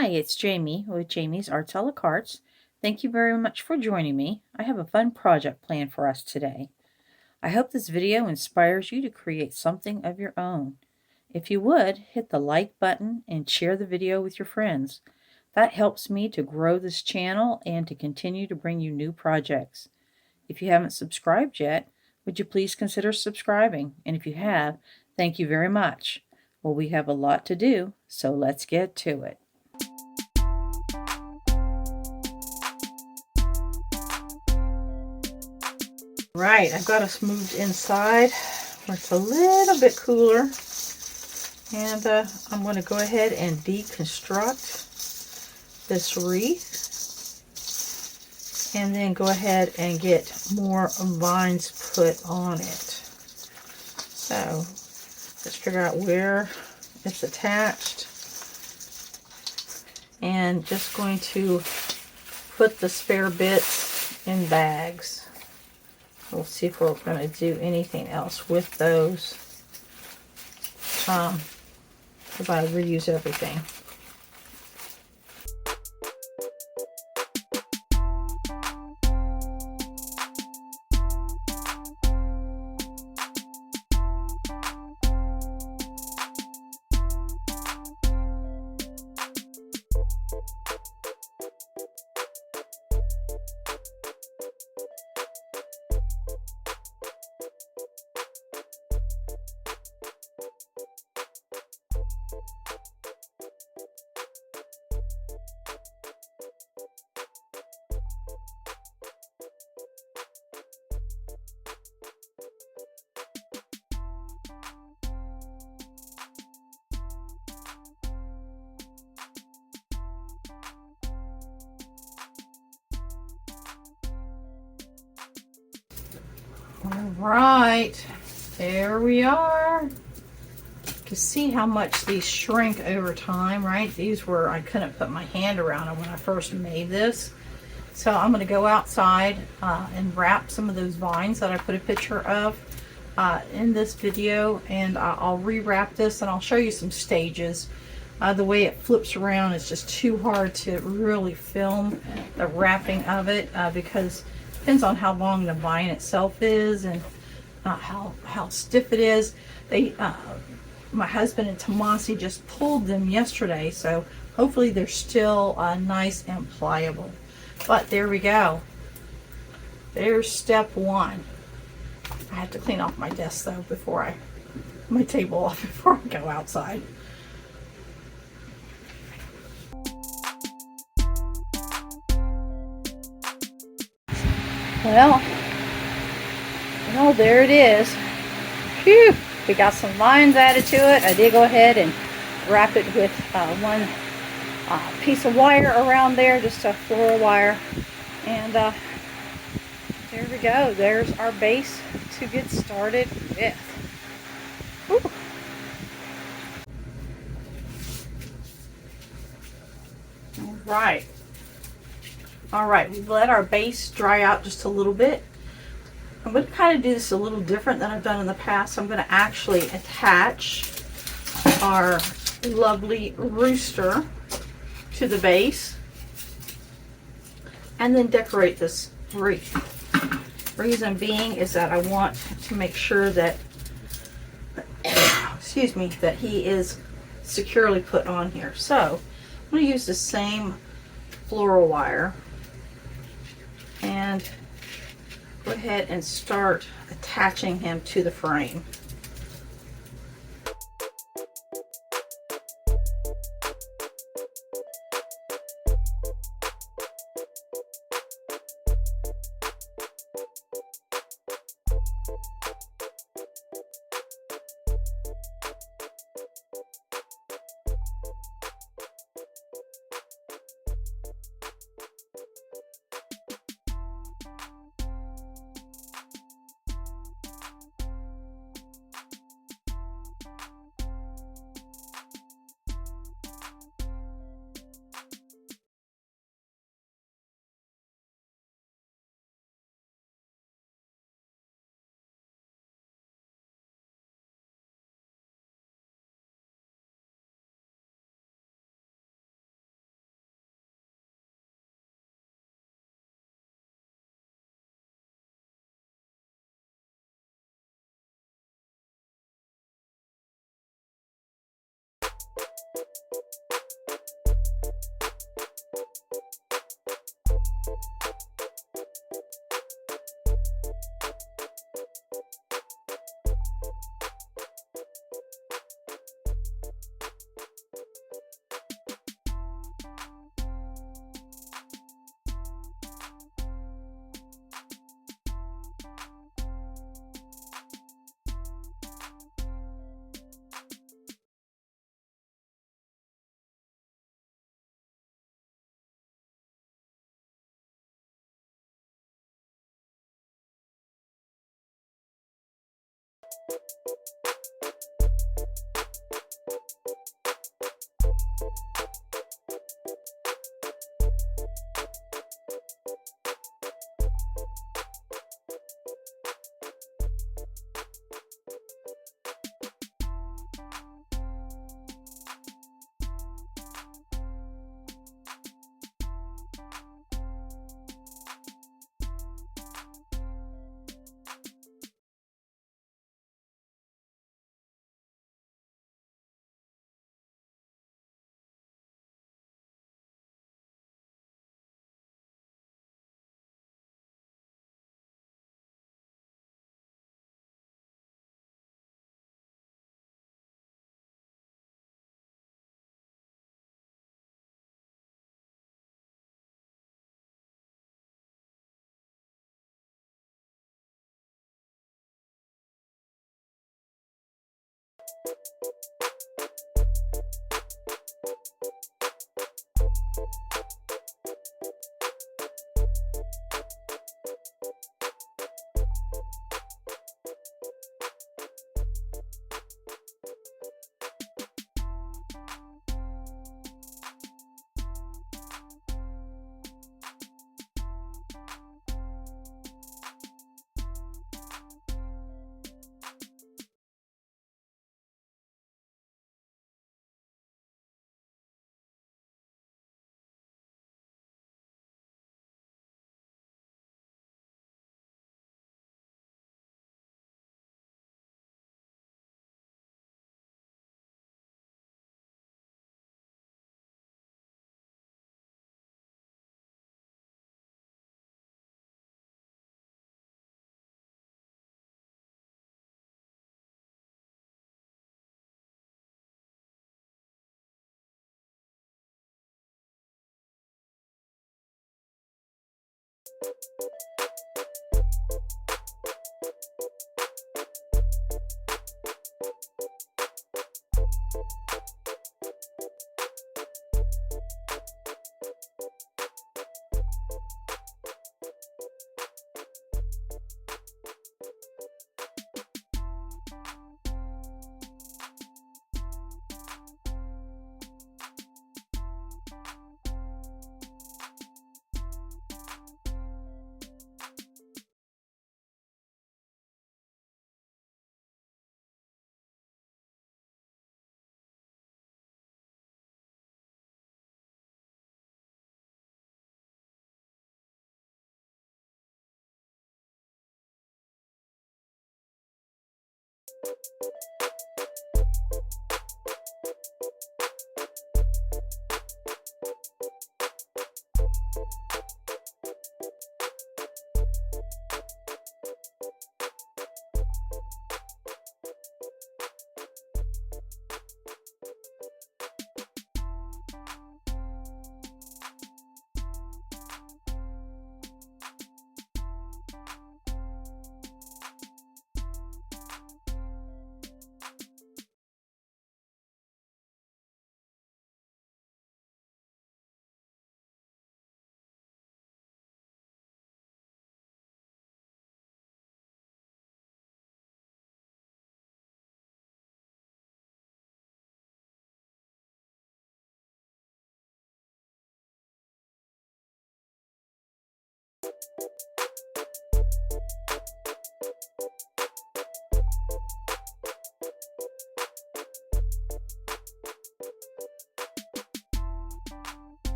Hi, it's Jamie with Jamie's Arts a la Cartes. Thank you very much for joining me. I have a fun project planned for us today. I hope this video inspires you to create something of your own. If you would, hit the like button and share the video with your friends. That helps me to grow this channel and to continue to bring you new projects. If you haven't subscribed yet, would you please consider subscribing? And if you have, thank you very much. Well, we have a lot to do, so let's get to it. Right, I've got us moved inside where it's a little bit cooler, and I'm going to go ahead and deconstruct this wreath and then go ahead and get more vines put on it. So let's figure out where it's attached, and just going to put the spare bits in bags. We'll see if we're going to do anything else with those, because I reuse everything. All right, there we are. You can see how much these shrink over time, right? These were, I couldn't put my hand around them when I first made this. So I'm going to go outside and wrap some of those vines that I put a picture of in this video, and I'll rewrap this and I'll show you some stages. The way it flips around is just too hard to really film the wrapping of it because it depends on how long the vine itself is and how stiff it is. My husband and Tomasi just pulled them yesterday, so hopefully they're still nice and pliable. But there we go. There's step one. I have to clean off my desk though before my table off before I go outside. Well, there it is. Phew, we got some vines added to it. I did go ahead and wrap it with one piece of wire around there, just a floral wire. And there we go. There's our base to get started with. Whew. All right, we've let our base dry out just a little bit. I'm going to kind of do this a little different than I've done in the past. I'm going to actually attach our lovely rooster to the base and then decorate this wreath. Reason being is that I want to make sure that excuse me, that he is securely put on here. So I'm going to use the same floral wire and go ahead and start attaching him to the frame.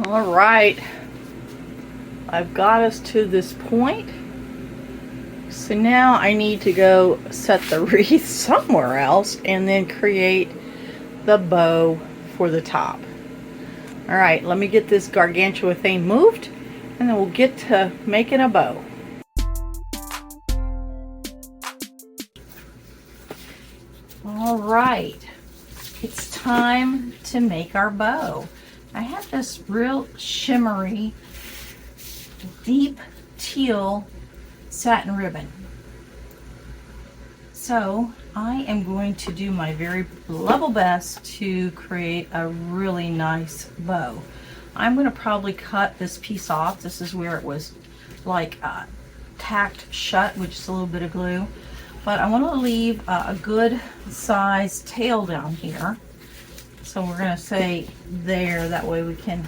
All right, I've got us to this point. So now I need to go set the wreath somewhere else and then create the bow for the top. All right, let me get this gargantua thing moved and then we'll get to making a bow. All right, it's time to make our bow. I have this real shimmery, deep teal satin ribbon. So I am going to do my very level best to create a really nice bow. I'm going to probably cut this piece off. This is where it was like tacked shut with just a little bit of glue. But I want to leave a good size tail down here. So we're going to say there, that way we can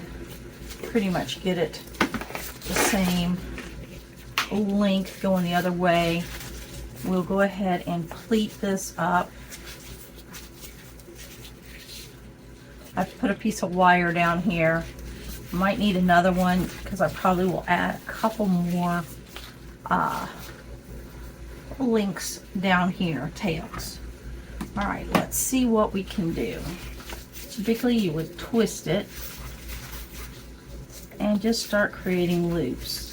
pretty much get it the same length going the other way. We'll go ahead and pleat this up. I've put a piece of wire down here. Might need another one because I probably will add a couple more links down here, tails. All right, let's see what we can do. Typically you would twist it and just start creating loops.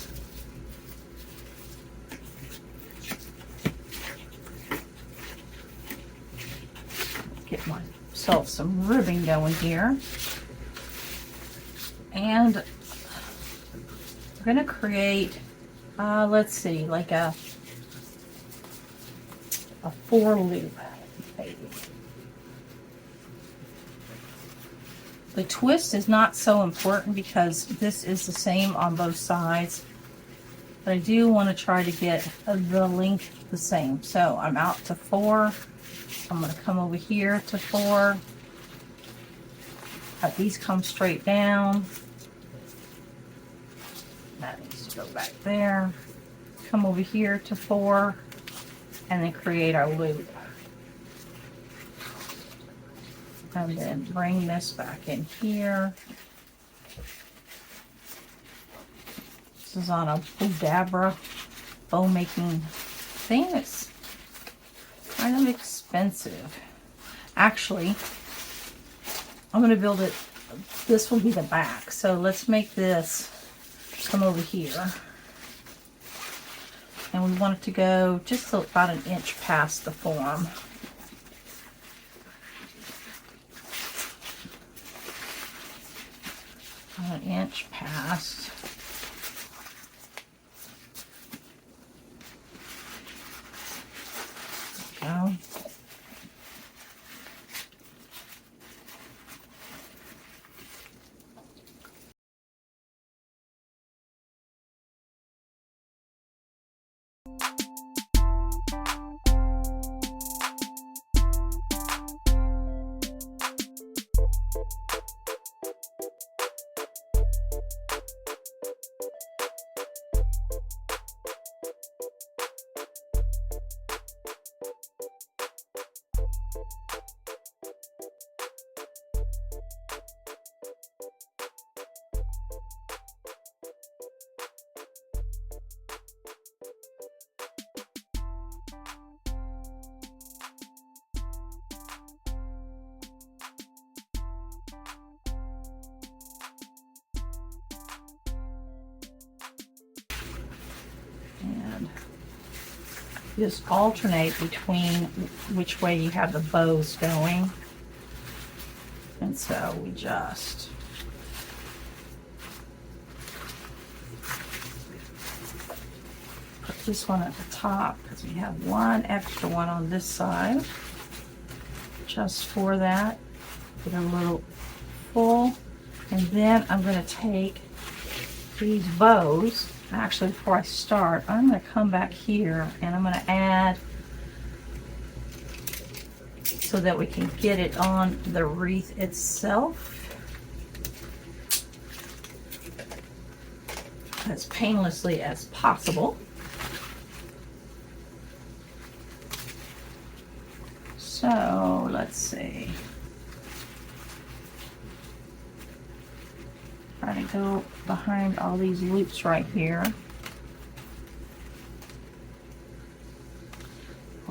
Get myself some ribbon going here. And we're going to create, let's see, like a 4 loop. Maybe. The twist is not so important because this is the same on both sides. But I do want to try to get the length the same. So I'm out to 4. I'm going to come over here to 4. Have these come straight down. That needs to go back there. Come over here to 4 and then create our loop. And then bring this back in here. This is on a Bodabra bow making thing. It's kind of expensive. Actually, I'm going to build it. This will be the back. So let's make this come over here. And we want it to go just about an inch past the form. An inch past. There we go. And just alternate between which way you have the bows going. And so we just put this one at the top because we have one extra one on this side. Just for that, get a little full. And then I'm going to take these bows. Actually, before I start, I'm going to come back here and I'm going to add so that we can get it on the wreath itself as painlessly as possible. So let's see. Try to go behind all these loops right here.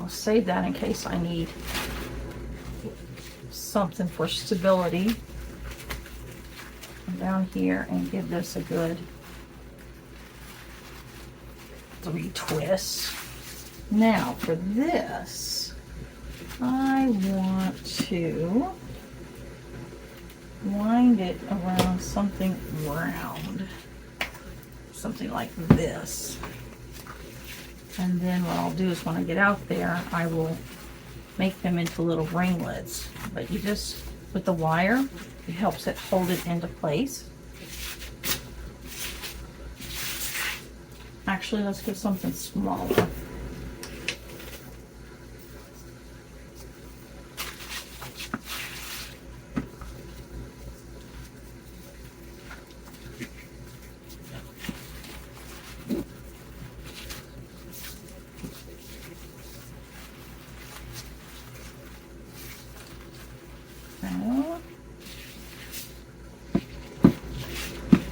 I'll save that in case I need something for stability. Come down here and give this a good 3 twists. Now for this, I want to wind it around something round, something like this. And then what I'll do is when I get out there, I will make them into little ringlets. But you just, with the wire, it helps it hold it into place. Actually, let's get something smaller.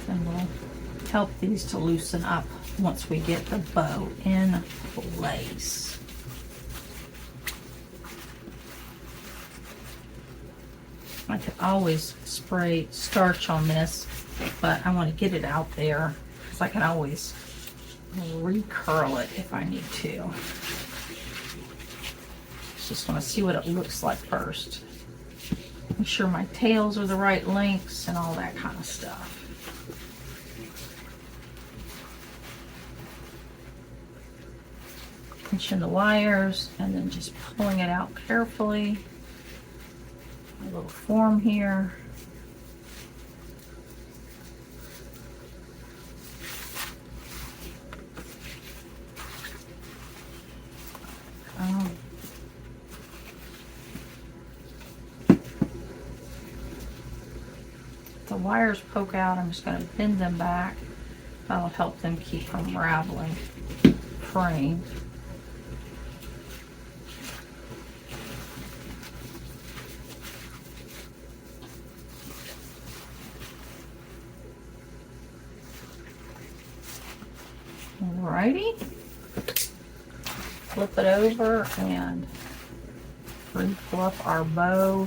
And we'll help these to loosen up once we get the bow in place. I could always spray starch on this, but I want to get it out there because I can always recurl it if I need to. Just want to see what it looks like first. Make sure my tails are the right lengths and all that kind of stuff. Pinching the wires and then just pulling it out carefully. A little form here. The wires poke out, I'm just going to bend them back. That'll help them keep from unraveling frame. Alrighty. Flip it over and refluff our bow.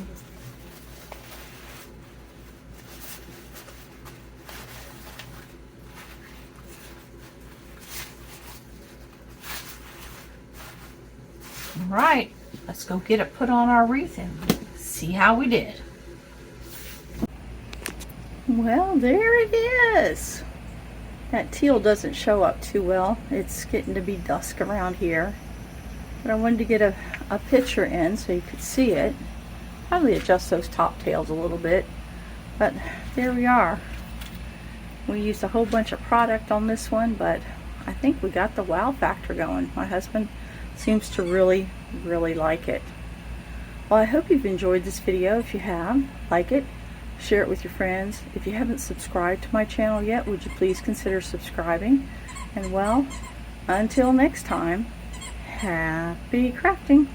Alright, let's go get it put on our wreath and see how we did. Well, there it is. That teal doesn't show up too well. It's getting to be dusk around here. But I wanted to get a picture in so you could see it. Probably adjust those top tails a little bit. But there we are. We used a whole bunch of product on this one, but I think we got the wow factor going. My husband seems to really like it. Well, I hope you've enjoyed this video. If you have, like it, share it with your friends. If you haven't subscribed to my channel yet, would you please consider subscribing? And well, until next time, happy crafting.